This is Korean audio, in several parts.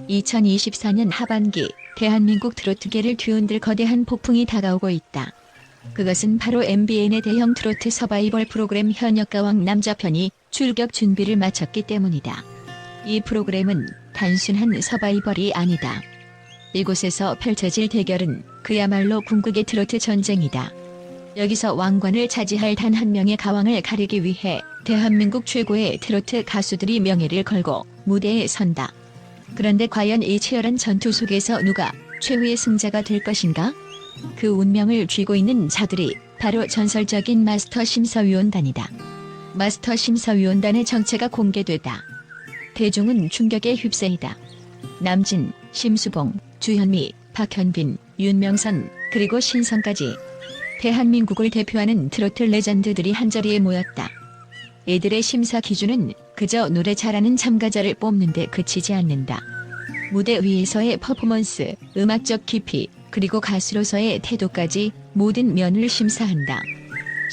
2024년 하반기 대한민국 트로트계를 뒤흔들 거대한 폭풍이 다가오고 있다. 그것은 바로 MBN의 대형 트로트 서바이벌 프로그램 현역가왕 남자편이 출격 준비를 마쳤기 때문이다. 이 프로그램은 단순한 서바이벌이 아니다. 이곳에서 펼쳐질 대결은 그야말로 궁극의 트로트 전쟁이다. 여기서 왕관을 차지할 단 한 명의 가왕을 가리기 위해 대한민국 최고의 트로트 가수들이 명예를 걸고 무대에 선다. 그런데 과연 이 치열한 전투 속에서 누가 최후의 승자가 될 것인가? 그 운명을 쥐고 있는 자들이 바로 전설적인 마스터 심사위원단이다. 마스터 심사위원단의 정체가 공개되다. 대중은 충격에 휩싸이다. 남진, 심수봉, 주현미, 박현빈, 윤명선, 그리고 신성까지 대한민국을 대표하는 트로트 레전드들이 한자리에 모였다. 이들의 심사 기준은 그저 노래 잘하는 참가자를 뽑는 데 그치지 않는다. 무대 위에서의 퍼포먼스, 음악적 깊이, 그리고 가수로서의 태도까지 모든 면을 심사한다.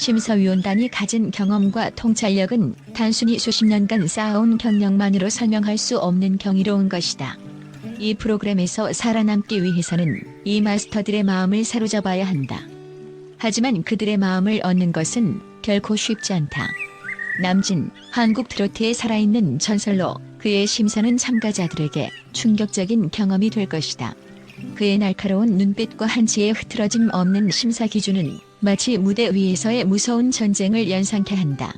심사위원단이 가진 경험과 통찰력은 단순히 수십 년간 쌓아온 경력만으로 설명할 수 없는 경이로운 것이다. 이 프로그램에서 살아남기 위해서는 이 마스터들의 마음을 사로잡아야 한다. 하지만 그들의 마음을 얻는 것은 결코 쉽지 않다. 남진, 한국 트로트의 살아있는 전설로 그의 심사는 참가자들에게 충격적인 경험이 될 것이다. 그의 날카로운 눈빛과 한치의 흐트러짐 없는 심사 기준은 마치 무대 위에서의 무서운 전쟁을 연상케 한다.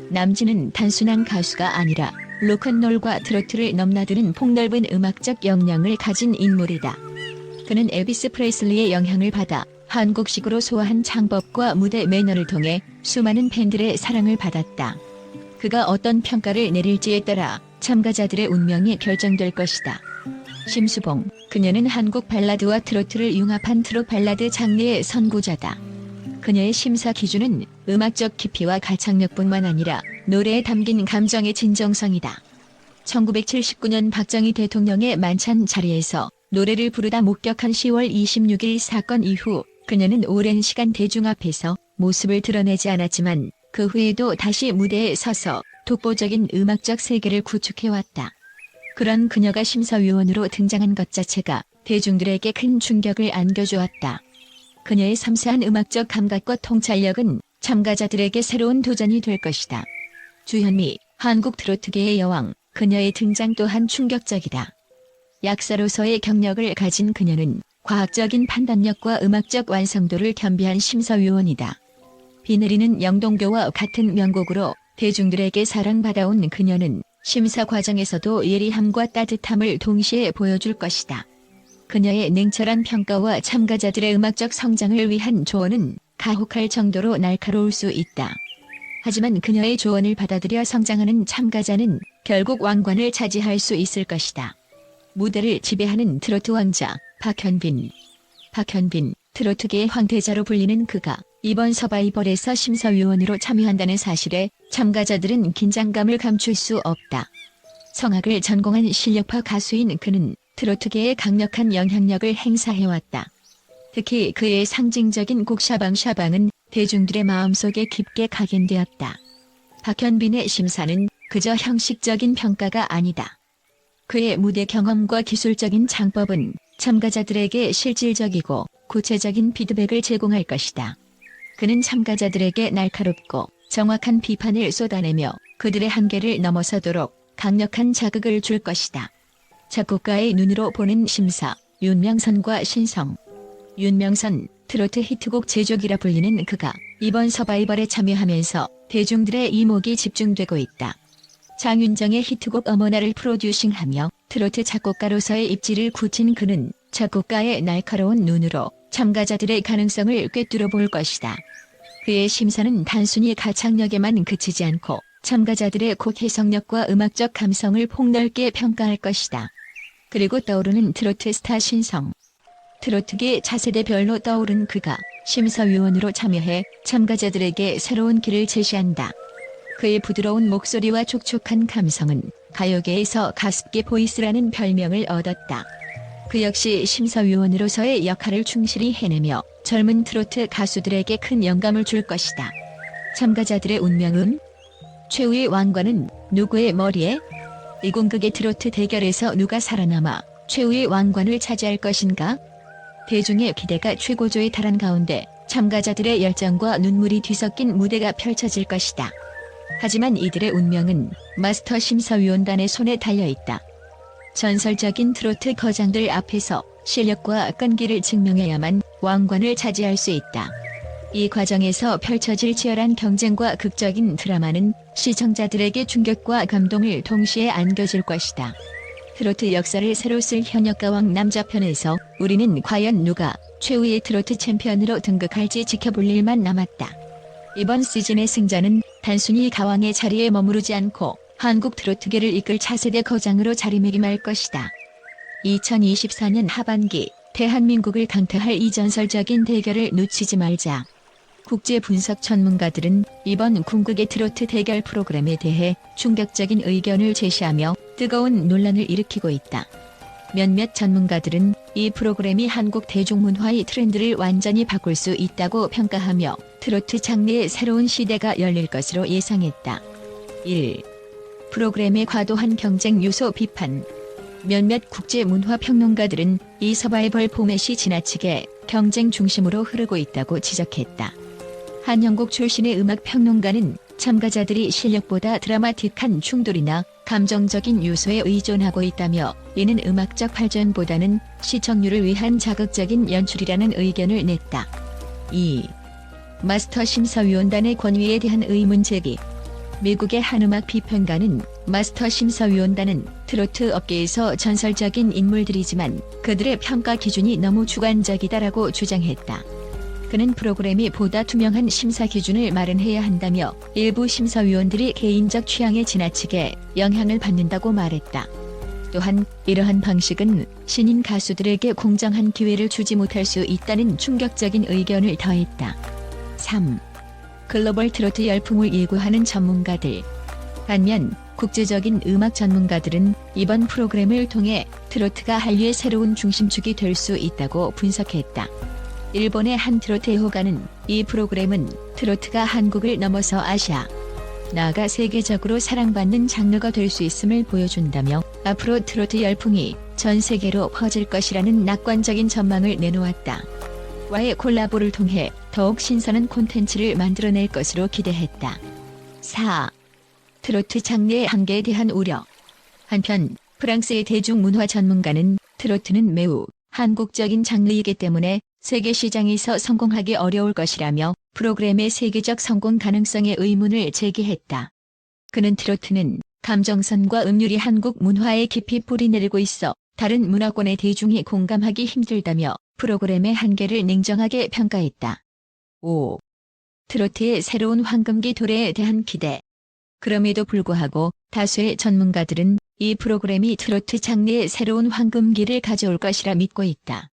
남진은 단순한 가수가 아니라 로큰롤과 트로트를 넘나드는 폭넓은 음악적 역량을 가진 인물이다. 그는 엘비스 프레슬리의 영향을 받아 한국식으로 소화한 창법과 무대 매너를 통해 수많은 팬들의 사랑을 받았다. 그가 어떤 평가를 내릴지에 따라 참가자들의 운명이 결정될 것이다. 심수봉, 그녀는 한국 발라드와 트로트를 융합한 트로 발라드 장르의 선구자다. 그녀의 심사 기준은 음악적 깊이와 가창력뿐만 아니라 노래에 담긴 감정의 진정성이다. 1979년 박정희 대통령의 만찬 자리에서 노래를 부르다 목격한 10월 26일 사건 이후 그녀는 오랜 시간 대중 앞에서 모습을 드러내지 않았지만 그 후에도 다시 무대에 서서 독보적인 음악적 세계를 구축해왔다. 그런 그녀가 심사위원으로 등장한 것 자체가 대중들에게 큰 충격을 안겨주었다. 그녀의 섬세한 음악적 감각과 통찰력은 참가자들에게 새로운 도전이 될 것이다. 주현미, 한국 트로트계의 여왕, 그녀의 등장 또한 충격적이다. 약사로서의 경력을 가진 그녀는 과학적인 판단력과 음악적 완성도를 겸비한 심사위원이다. 비 내리는 영동교와 같은 명곡으로 대중들에게 사랑받아온 그녀는 심사 과정에서도 예리함과 따뜻함을 동시에 보여줄 것이다. 그녀의 냉철한 평가와 참가자들의 음악적 성장을 위한 조언은 가혹할 정도로 날카로울 수 있다. 하지만 그녀의 조언을 받아들여 성장하는 참가자는 결국 왕관을 차지할 수 있을 것이다. 무대를 지배하는 트로트 왕자 박현빈. 박현빈, 트로트계의 황태자로 불리는 그가 이번 서바이벌에서 심사위원으로 참여한다는 사실에 참가자들은 긴장감을 감출 수 없다. 성악을 전공한 실력파 가수인 그는 트로트계에 강력한 영향력을 행사해왔다. 특히 그의 상징적인 곡 샤방샤방은 대중들의 마음속에 깊게 각인되었다. 박현빈의 심사는 그저 형식적인 평가가 아니다. 그의 무대 경험과 기술적인 창법은 참가자들에게 실질적이고 구체적인 피드백을 제공할 것이다. 그는 참가자들에게 날카롭고 정확한 비판을 쏟아내며 그들의 한계를 넘어서도록 강력한 자극을 줄 것이다. 작곡가의 눈으로 보는 심사, 윤명선과 신성. 윤명선, 트로트 히트곡 제조기라 불리는 그가 이번 서바이벌에 참여하면서 대중들의 이목이 집중되고 있다. 장윤정의 히트곡 어머나를 프로듀싱하며 트로트 작곡가로서의 입지를 굳힌 그는 작곡가의 날카로운 눈으로 참가자들의 가능성을 꿰뚫어 볼 것이다. 그의 심사는 단순히 가창력에만 그치지 않고 참가자들의 곡 해석력과 음악적 감성을 폭넓게 평가할 것이다. 그리고 떠오르는 트로트 스타 신성. 트로트계 차세대 별로 떠오른 그가 심사위원으로 참여해 참가자들에게 새로운 길을 제시한다. 그의 부드러운 목소리와 촉촉한 감성은 가요계에서 가습기 보이스라는 별명을 얻었다. 그 역시 심사위원으로서의 역할을 충실히 해내며 젊은 트로트 가수들에게 큰 영감을 줄 것이다. 참가자들의 운명은? 최후의 왕관은 누구의 머리에? 이공극의 트로트 대결에서 누가 살아남아 최후의 왕관을 차지할 것인가? 대중의 기대가 최고조에 달한 가운데 참가자들의 열정과 눈물이 뒤섞인 무대가 펼쳐질 것이다. 하지만 이들의 운명은 마스터 심사위원단의 손에 달려있다. 전설적인 트로트 거장들 앞에서 실력과 끈기를 증명해야만 왕관을 차지할 수 있다. 이 과정에서 펼쳐질 치열한 경쟁과 극적인 드라마는 시청자들에게 충격과 감동을 동시에 안겨줄 것이다. 트로트 역사를 새로 쓸 현역가왕 남자편에서 우리는 과연 누가 최후의 트로트 챔피언으로 등극할지 지켜볼 일만 남았다. 이번 시즌의 승자는 단순히 가왕의 자리에 머무르지 않고 한국 트로트계를 이끌 차세대 거장으로 자리매김할 것이다. 2024년 하반기 대한민국을 강타할 이 전설적인 대결을 놓치지 말자. 국제 분석 전문가들은 이번 궁극의 트로트 대결 프로그램에 대해 충격적인 의견을 제시하며 뜨거운 논란을 일으키고 있다. 몇몇 전문가들은 이 프로그램이 한국 대중문화의 트렌드를 완전히 바꿀 수 있다고 평가하며 트로트 장르의 새로운 시대가 열릴 것으로 예상했다. 1. 프로그램의 과도한 경쟁 요소 비판. 몇몇 국제문화평론가들은 이 서바이벌 포맷이 지나치게 경쟁 중심으로 흐르고 있다고 지적했다. 한영국 출신의 음악평론가는 참가자들이 실력보다 드라마틱한 충돌이나 감정적인 요소에 의존하고 있다며 이는 음악적 발전보다는 시청률을 위한 자극적인 연출이라는 의견을 냈다. 2. 마스터 심사위원단의 권위에 대한 의문 제기. 미국의 한 음악 비평가는 마스터 심사위원단은 트로트 업계에서 전설적인 인물들이지만 그들의 평가 기준이 너무 주관적이다라고 주장했다. 그는 프로그램이 보다 투명한 심사 기준을 마련해야 한다며 일부 심사위원들이 개인적 취향에 지나치게 영향을 받는다고 말했다. 또한 이러한 방식은 신인 가수들에게 공정한 기회를 주지 못할 수 있다는 충격적인 의견을 더했다. 3. 글로벌 트로트 열풍을 예고하는 전문가들. 반면 국제적인 음악 전문가들은 이번 프로그램을 통해 트로트가 한류의 새로운 중심축이 될 수 있다고 분석했다. 일본의 한 트로트 애호가는 이 프로그램은 트로트가 한국을 넘어서 아시아, 나아가 세계적으로 사랑받는 장르가 될 수 있음을 보여준다며 앞으로 트로트 열풍이 전 세계로 퍼질 것이라는 낙관적인 전망을 내놓았다. 와의 콜라보를 통해 더욱 신선한 콘텐츠를 만들어낼 것으로 기대했다. 4. 트로트 장르의 한계에 대한 우려. 한편 프랑스의 대중문화 전문가는 트로트는 매우 한국적인 장르이기 때문에 세계 시장에서 성공하기 어려울 것이라며 프로그램의 세계적 성공 가능성에 의문을 제기했다. 그는 트로트는 감정선과 음률이 한국 문화에 깊이 뿌리내리고 있어 다른 문화권의 대중이 공감하기 힘들다며 프로그램의 한계를 냉정하게 평가했다. 5. 트로트의 새로운 황금기 도래에 대한 기대. 그럼에도 불구하고 다수의 전문가들은 이 프로그램이 트로트 장르의 새로운 황금기를 가져올 것이라 믿고 있다.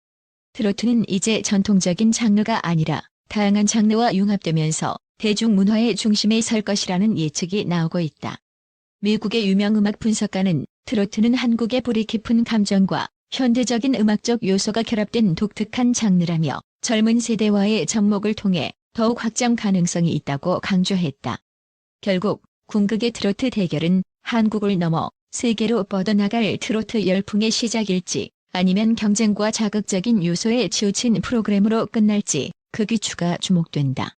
트로트는 이제 전통적인 장르가 아니라 다양한 장르와 융합되면서 대중문화의 중심에 설 것이라는 예측이 나오고 있다. 미국의 유명 음악 분석가는 트로트는 한국의 뿌리 깊은 감정과 현대적인 음악적 요소가 결합된 독특한 장르라며 젊은 세대와의 접목을 통해 더욱 확장 가능성이 있다고 강조했다. 결국 궁극의 트로트 대결은 한국을 넘어 세계로 뻗어나갈 트로트 열풍의 시작일지 아니면 경쟁과 자극적인 요소에 치우친 프로그램으로 끝날지 그 귀추가 주목된다.